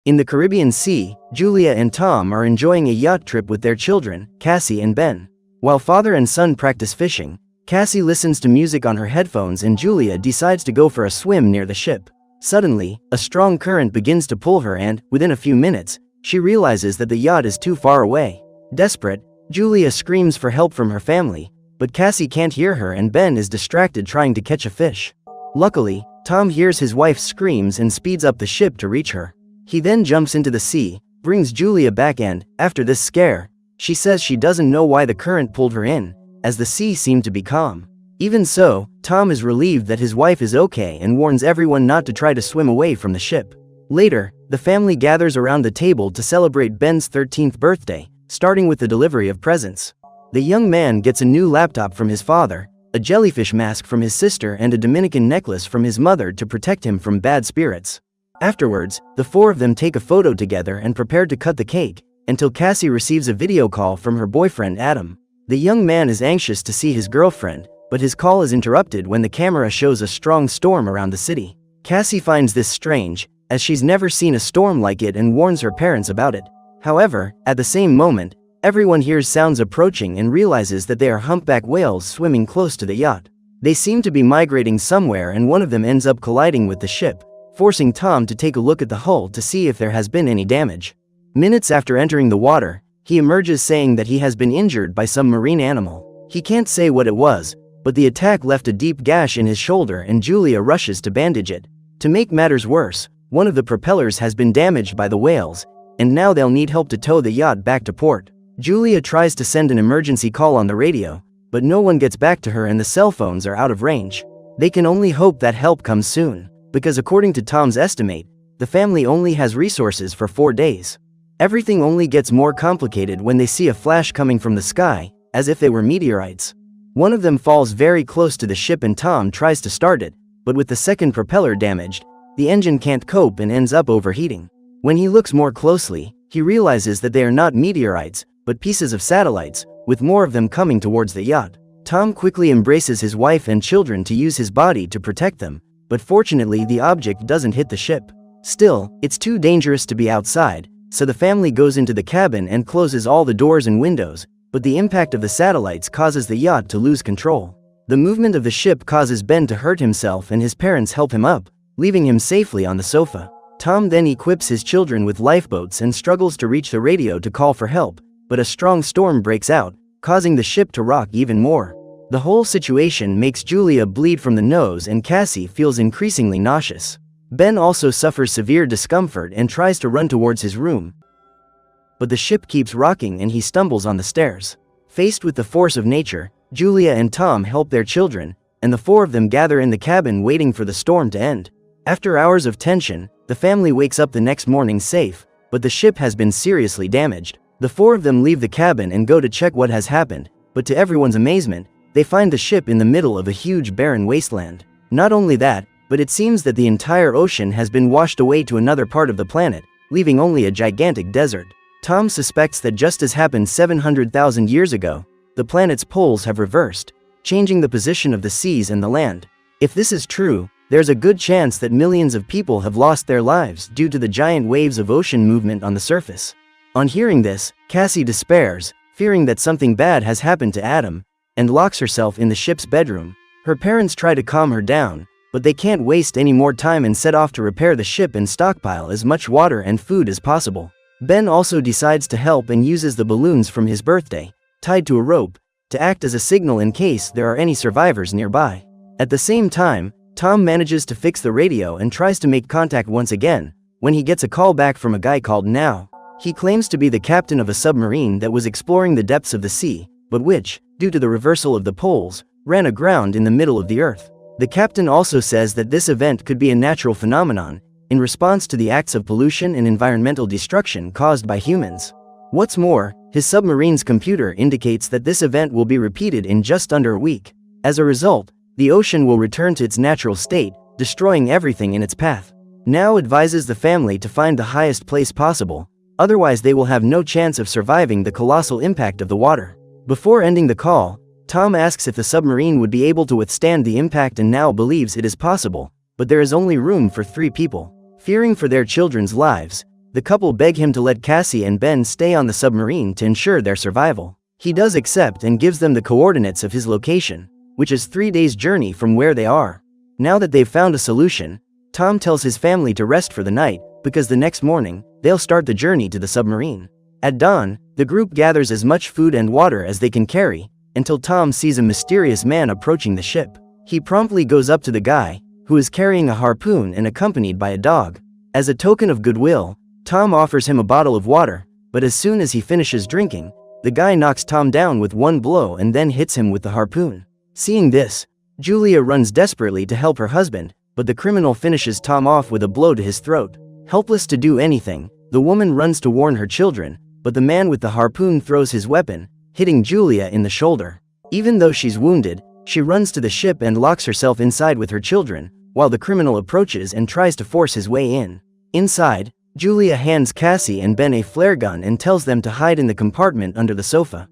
In the Caribbean Sea, Julia and Tom are enjoying a yacht trip with their children, Cassie and Ben. While father and son practice fishing, Cassie listens to music on her headphones and Julia decides to go for a swim near the ship. Suddenly, a strong current begins to pull her and, within a few minutes, she realizes that the yacht is too far away. Desperate, Julia screams for help from her family, but Cassie can't hear her and Ben is distracted trying to catch a fish. Luckily, Tom hears his wife's screams and speeds up the ship to reach her. He then jumps into the sea, brings Julia back and, after this scare, she says she doesn't know why the current pulled her in, as the sea seemed to be calm. Even so, Tom is relieved that his wife is okay and warns everyone not to try to swim away from the ship. Later, the family gathers around the table to celebrate Ben's 13th birthday, starting with the delivery of presents. The young man gets a new laptop from his father, a jellyfish mask from his sister and a Dominican necklace from his mother to protect him from bad spirits. Afterwards, the four of them take a photo together and prepare to cut the cake, until Cassie receives a video call from her boyfriend Adam. The young man is anxious to see his girlfriend, but his call is interrupted when the camera shows a strong storm around the city. Cassie finds this strange, as she's never seen a storm like it and warns her parents about it. However, at the same moment, everyone hears sounds approaching and realizes that they are humpback whales swimming close to the yacht. They seem to be migrating somewhere and one of them ends up colliding with the ship, forcing Tom to take a look at the hull to see if there has been any damage. Minutes after entering the water, he emerges saying that he has been injured by some marine animal. He can't say what it was, but the attack left a deep gash in his shoulder and Julia rushes to bandage it. To make matters worse, one of the propellers has been damaged by the whales, and now they'll need help to tow the yacht back to port. Julia tries to send an emergency call on the radio, but no one gets back to her and the cell phones are out of range. They can only hope that help comes soon, because according to Tom's estimate, the family only has resources for 4 days. Everything only gets more complicated when they see a flash coming from the sky, as if they were meteorites. One of them falls very close to the ship and Tom tries to start it, but with the second propeller damaged, the engine can't cope and ends up overheating. When he looks more closely, he realizes that they are not meteorites, but pieces of satellites, with more of them coming towards the yacht. Tom quickly embraces his wife and children to use his body to protect them, but fortunately the object doesn't hit the ship. Still, it's too dangerous to be outside, so the family goes into the cabin and closes all the doors and windows, but the impact of the satellites causes the yacht to lose control. The movement of the ship causes Ben to hurt himself and his parents help him up, leaving him safely on the sofa. Tom then equips his children with lifeboats and struggles to reach the radio to call for help, but a strong storm breaks out, causing the ship to rock even more. The whole situation makes Julia bleed from the nose and Cassie feels increasingly nauseous. Ben also suffers severe discomfort and tries to run towards his room, but the ship keeps rocking and he stumbles on the stairs. Faced with the force of nature, Julia and Tom help their children, and the four of them gather in the cabin waiting for the storm to end. After hours of tension, the family wakes up the next morning safe, but the ship has been seriously damaged. The four of them leave the cabin and go to check what has happened, but to everyone's amazement, they find the ship in the middle of a huge barren wasteland. Not only that, but it seems that the entire ocean has been washed away to another part of the planet, leaving only a gigantic desert. Tom suspects that just as happened 700,000 years ago, the planet's poles have reversed, changing the position of the seas and the land. If this is true, there's a good chance that millions of people have lost their lives due to the giant waves of ocean movement on the surface. On hearing this, Cassie despairs, fearing that something bad has happened to Adam, and locks herself in the ship's bedroom. Her parents try to calm her down, but they can't waste any more time and set off to repair the ship and stockpile as much water and food as possible. Ben also decides to help and uses the balloons from his birthday, tied to a rope, to act as a signal in case there are any survivors nearby. At the same time, Tom manages to fix the radio and tries to make contact once again, when he gets a call back from a guy called Now. He claims to be the captain of a submarine that was exploring the depths of the sea, but which, due to the reversal of the poles, ran aground in the middle of the earth. The captain also says that this event could be a natural phenomenon, in response to the acts of pollution and environmental destruction caused by humans. What's more, his submarine's computer indicates that this event will be repeated in just under a week. As a result, the ocean will return to its natural state, destroying everything in its path. Now advises the family to find the highest place possible, otherwise they will have no chance of surviving the colossal impact of the water. Before ending the call, Tom asks if the submarine would be able to withstand the impact and Now believes it is possible, but there is only room for 3 people. Fearing for their children's lives, The couple beg him to let Cassie and Ben stay on the submarine to ensure their survival. He does accept and gives them the coordinates of his location, which is 3 days' journey from where they are. Now that they've found a solution, Tom tells his family to rest for the night, because the next morning, they'll start the journey to the submarine. At dawn, the group gathers as much food and water as they can carry, until Tom sees a mysterious man approaching the ship. He promptly goes up to the guy, who is carrying a harpoon and accompanied by a dog. As a token of goodwill, Tom offers him a bottle of water, but as soon as he finishes drinking, the guy knocks Tom down with one blow and then hits him with the harpoon. Seeing this, Julia runs desperately to help her husband, but the criminal finishes Tom off with a blow to his throat. Helpless to do anything, the woman runs to warn her children, but the man with the harpoon throws his weapon, hitting Julia in the shoulder. Even though she's wounded, she runs to the ship and locks herself inside with her children, while the criminal approaches and tries to force his way in. Inside, Julia hands Cassie and Ben a flare gun and tells them to hide in the compartment under the sofa.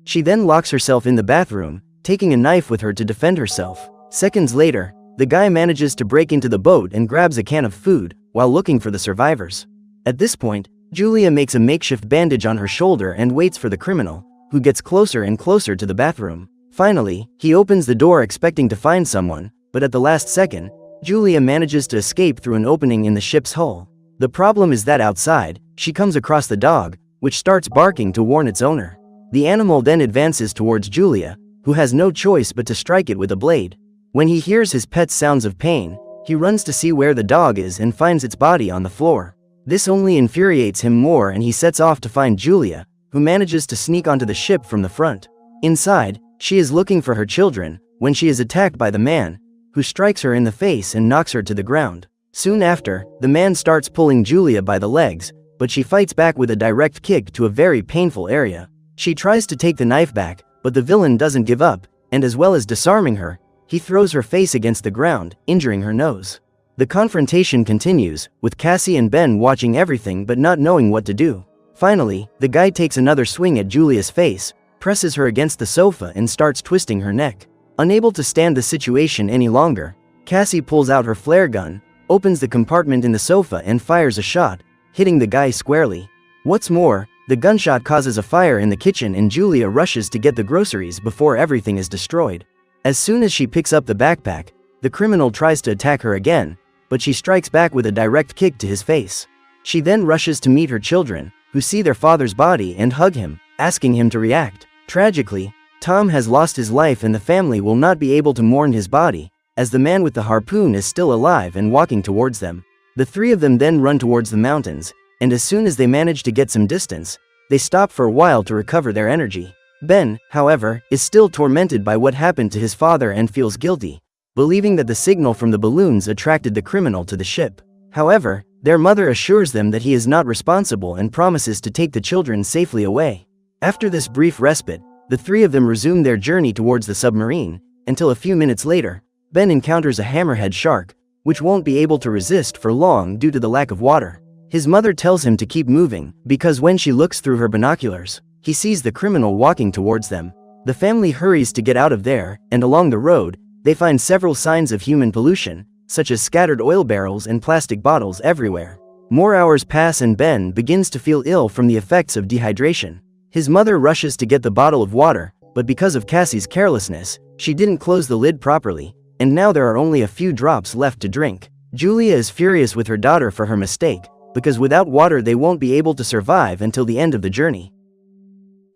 She then locks herself in the bathroom, taking a knife with her to defend herself. Seconds later, the guy manages to break into the boat and grabs a can of food, while looking for the survivors. At this point, Julia makes a makeshift bandage on her shoulder and waits for the criminal, who gets closer and closer to the bathroom. Finally, he opens the door expecting to find someone, but at the last second, Julia manages to escape through an opening in the ship's hull. The problem is that outside, she comes across the dog, which starts barking to warn its owner. The animal then advances towards Julia, who has no choice but to strike it with a blade. When he hears his pet's sounds of pain, he runs to see where the dog is and finds its body on the floor. This only infuriates him more, and he sets off to find Julia, who manages to sneak onto the ship from the front. Inside, she is looking for her children, when she is attacked by the man, who strikes her in the face and knocks her to the ground. Soon after, the man starts pulling Julia by the legs, but she fights back with a direct kick to a very painful area. She tries to take the knife back, but the villain doesn't give up, and as well as disarming her, he throws her face against the ground, injuring her nose. The confrontation continues, with Cassie and Ben watching everything but not knowing what to do. Finally, the guy takes another swing at Julia's face, presses her against the sofa and starts twisting her neck. Unable to stand the situation any longer, Cassie pulls out her flare gun, opens the compartment in the sofa and fires a shot, hitting the guy squarely. What's more, the gunshot causes a fire in the kitchen and Julia rushes to get the groceries before everything is destroyed. As soon as she picks up the backpack, the criminal tries to attack her again, but she strikes back with a direct kick to his face. She then rushes to meet her children, who see their father's body and hug him, asking him to react. Tragically, Tom has lost his life and the family will not be able to mourn his body, as the man with the harpoon is still alive and walking towards them. The three of them then run towards the mountains, and as soon as they manage to get some distance, they stop for a while to recover their energy. Ben, however, is still tormented by what happened to his father and feels guilty, believing that the signal from the balloons attracted the criminal to the ship. However, their mother assures them that he is not responsible and promises to take the children safely away. After this brief respite, the three of them resume their journey towards the submarine, until a few minutes later, Ben encounters a hammerhead shark, which won't be able to resist for long due to the lack of water. His mother tells him to keep moving, because when she looks through her binoculars, he sees the criminal walking towards them. The family hurries to get out of there, and along the road, they find several signs of human pollution, such as scattered oil barrels and plastic bottles everywhere. More hours pass and Ben begins to feel ill from the effects of dehydration. His mother rushes to get the bottle of water, but because of Cassie's carelessness, she didn't close the lid properly, and now there are only a few drops left to drink. Julia is furious with her daughter for her mistake, because without water they won't be able to survive until the end of the journey.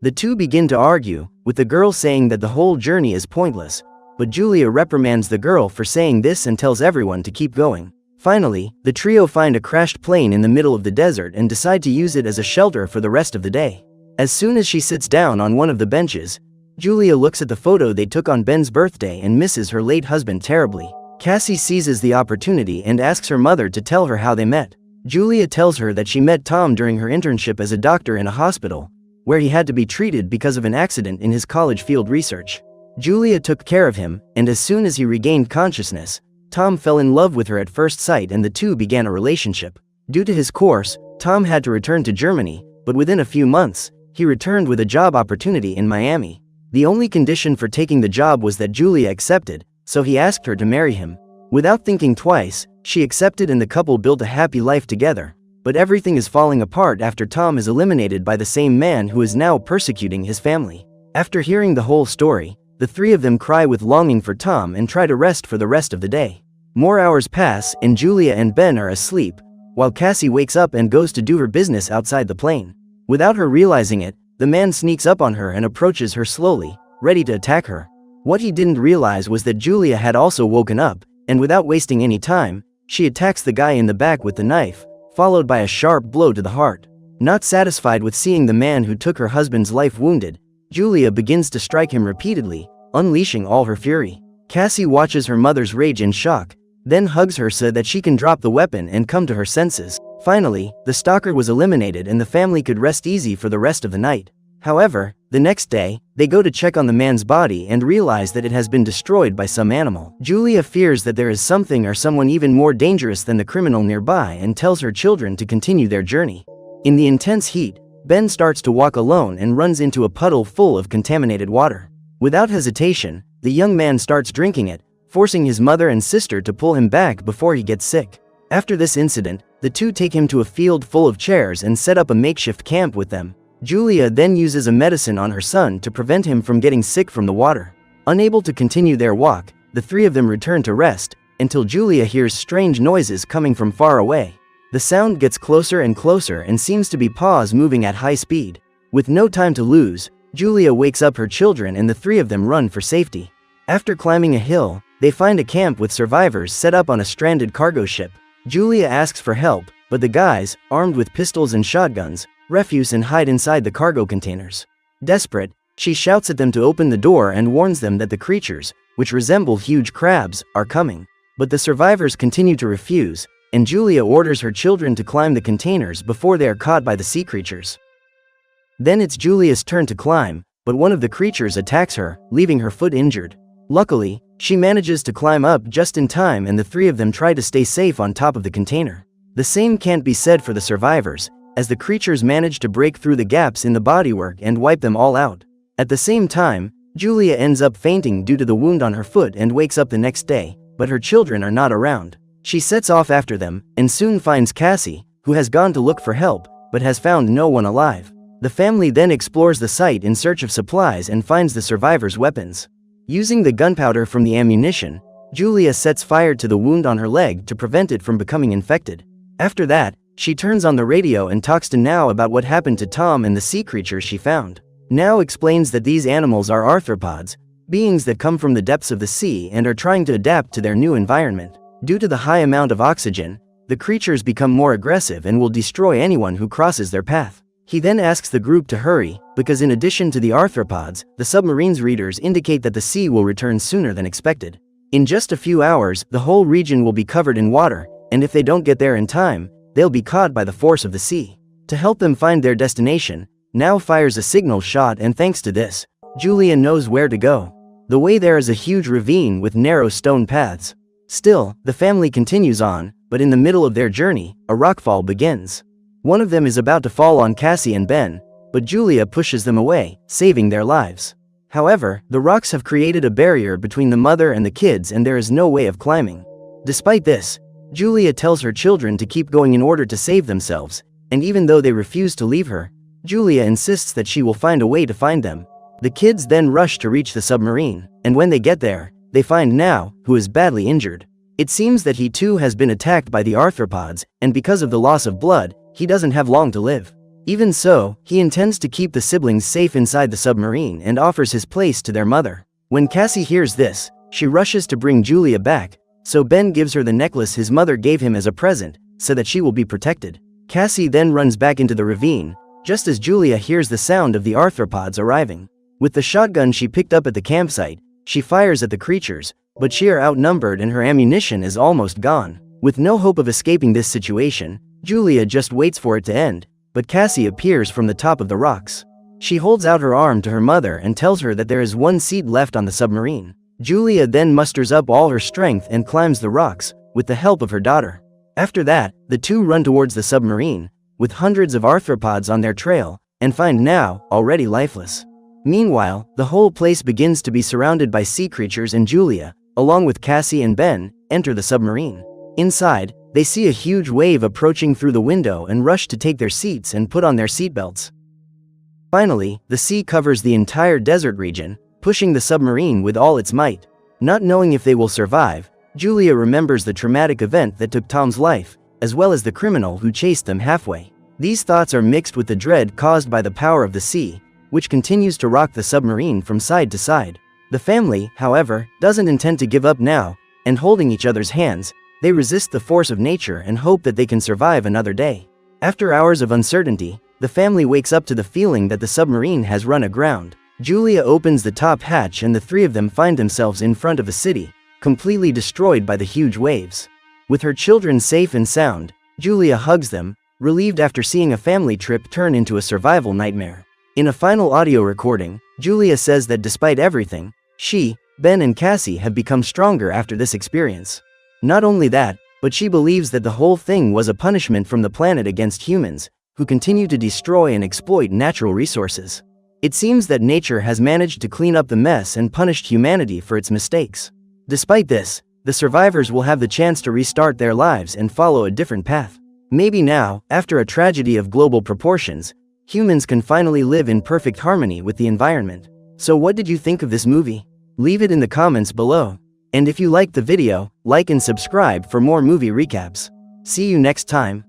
The two begin to argue, with the girl saying that the whole journey is pointless, but Julia reprimands the girl for saying this and tells everyone to keep going. Finally, the trio find a crashed plane in the middle of the desert and decide to use it as a shelter for the rest of the day. As soon as she sits down on one of the benches, Julia looks at the photo they took on Ben's birthday and misses her late husband terribly. Cassie seizes the opportunity and asks her mother to tell her how they met. Julia tells her that she met Tom during her internship as a doctor in a hospital, where he had to be treated because of an accident in his college field research. Julia took care of him, and as soon as he regained consciousness, Tom fell in love with her at first sight and the two began a relationship. Due to his course, Tom had to return to Germany, but within a few months, he returned with a job opportunity in Miami. The only condition for taking the job was that Julia accepted, so he asked her to marry him. Without thinking twice, she accepted and the couple built a happy life together. but everything is falling apart after Tom is eliminated by the same man who is now persecuting his family. After hearing the whole story, the three of them cry with longing for Tom and try to rest for the rest of the day. More hours pass and Julia and Ben are asleep, while Cassie wakes up and goes to do her business outside the plane. Without her realizing it, the man sneaks up on her and approaches her slowly, ready to attack her. What he didn't realize was that Julia had also woken up, and without wasting any time, she attacks the guy in the back with the knife, followed by a sharp blow to the heart. Not satisfied with seeing the man who took her husband's life wounded, Julia begins to strike him repeatedly, unleashing all her fury. Cassie watches her mother's rage in shock, then hugs her so that she can drop the weapon and come to her senses. Finally, the stalker was eliminated and the family could rest easy for the rest of the night. However, the next day, they go to check on the man's body and realize that it has been destroyed by some animal. Julia fears that there is something or someone even more dangerous than the criminal nearby and tells her children to continue their journey. In the intense heat, Ben starts to walk alone and runs into a puddle full of contaminated water. Without hesitation, the young man starts drinking it, forcing his mother and sister to pull him back before he gets sick. After this incident, the two take him to a field full of chairs and set up a makeshift camp with them. Julia then uses a medicine on her son to prevent him from getting sick from the water. Unable to continue their walk, the three of them return to rest, until Julia hears strange noises coming from far away. The sound gets closer and closer and seems to be paws moving at high speed. With no time to lose, Julia wakes up her children and the three of them run for safety. After climbing a hill, they find a camp with survivors set up on a stranded cargo ship. Julia asks for help, but the guys, armed with pistols and shotguns, refuse and hide inside the cargo containers. Desperate, she shouts at them to open the door and warns them that the creatures, which resemble huge crabs, are coming. But the survivors continue to refuse, and Julia orders her children to climb the containers before they are caught by the sea creatures. Then it's Julia's turn to climb, but one of the creatures attacks her, leaving her foot injured. Luckily, she manages to climb up just in time and the three of them try to stay safe on top of the container. The same can't be said for the survivors, as the creatures manage to break through the gaps in the bodywork and wipe them all out. At the same time, Julia ends up fainting due to the wound on her foot and wakes up the next day, but her children are not around. She sets off after them, and soon finds Cassie, who has gone to look for help, but has found no one alive. The family then explores the site in search of supplies and finds the survivors' weapons. Using the gunpowder from the ammunition, Julia sets fire to the wound on her leg to prevent it from becoming infected. After that, she turns on the radio and talks to Now about what happened to Tom and the sea creatures she found. Now explains that these animals are arthropods, beings that come from the depths of the sea and are trying to adapt to their new environment. Due to the high amount of oxygen, the creatures become more aggressive and will destroy anyone who crosses their path. He then asks the group to hurry, because in addition to the arthropods, the submarine's readers indicate that the sea will return sooner than expected. In just a few hours, the whole region will be covered in water, and if they don't get there in time, they'll be caught by the force of the sea. To help them find their destination, Now fires a signal shot, and thanks to this, Julia knows where to go. The way there is a huge ravine with narrow stone paths. Still, the family continues on, but in the middle of their journey, a rockfall begins. One of them is about to fall on Cassie and Ben, but Julia pushes them away, saving their lives. However, the rocks have created a barrier between the mother and the kids and there is no way of climbing. Despite this, Julia tells her children to keep going in order to save themselves, and even though they refuse to leave her, Julia insists that she will find a way to find them. The kids then rush to reach the submarine, and when they get there, they find Now, who is badly injured. It seems that he too has been attacked by the arthropods, and because of the loss of blood, he doesn't have long to live. Even so, he intends to keep the siblings safe inside the submarine and offers his place to their mother. When Cassie hears this, she rushes to bring Julia back, so Ben gives her the necklace his mother gave him as a present, so that she will be protected. Cassie then runs back into the ravine, just as Julia hears the sound of the arthropods arriving. With the shotgun she picked up at the campsite, she fires at the creatures, but she are outnumbered and her ammunition is almost gone. With no hope of escaping this situation, Julia just waits for it to end, but Cassie appears from the top of the rocks. She holds out her arm to her mother and tells her that there is one seat left on the submarine. Julia then musters up all her strength and climbs the rocks, with the help of her daughter. After that, the two run towards the submarine, with hundreds of arthropods on their trail, and find Now, already lifeless. Meanwhile, the whole place begins to be surrounded by sea creatures and Julia, along with Cassie and Ben, enter the submarine. Inside, They see a huge wave approaching through the window and rush to take their seats and put on their seatbelts. Finally, the sea covers the entire desert region, pushing the submarine with all its might. Not knowing if they will survive, Julia remembers the traumatic event that took Tom's life, as well as the criminal who chased them halfway. These thoughts are mixed with the dread caused by the power of the sea, which continues to rock the submarine from side to side. The family, however, doesn't intend to give up now, and holding each other's hands, they resist the force of nature and hope that they can survive another day. After hours of uncertainty, the family wakes up to the feeling that the submarine has run aground. Julia opens the top hatch and the three of them find themselves in front of a city, completely destroyed by the huge waves. With her children safe and sound, Julia hugs them, relieved after seeing a family trip turn into a survival nightmare. In a final audio recording, Julia says that despite everything, she, Ben and Cassie have become stronger after this experience. Not only that, but she believes that the whole thing was a punishment from the planet against humans, who continue to destroy and exploit natural resources. It seems that nature has managed to clean up the mess and punished humanity for its mistakes. Despite this, the survivors will have the chance to restart their lives and follow a different path. Maybe now, after a tragedy of global proportions, humans can finally live in perfect harmony with the environment. So what did you think of this movie? Leave it in the comments below. And if you liked the video, like and subscribe for more movie recaps. See you next time.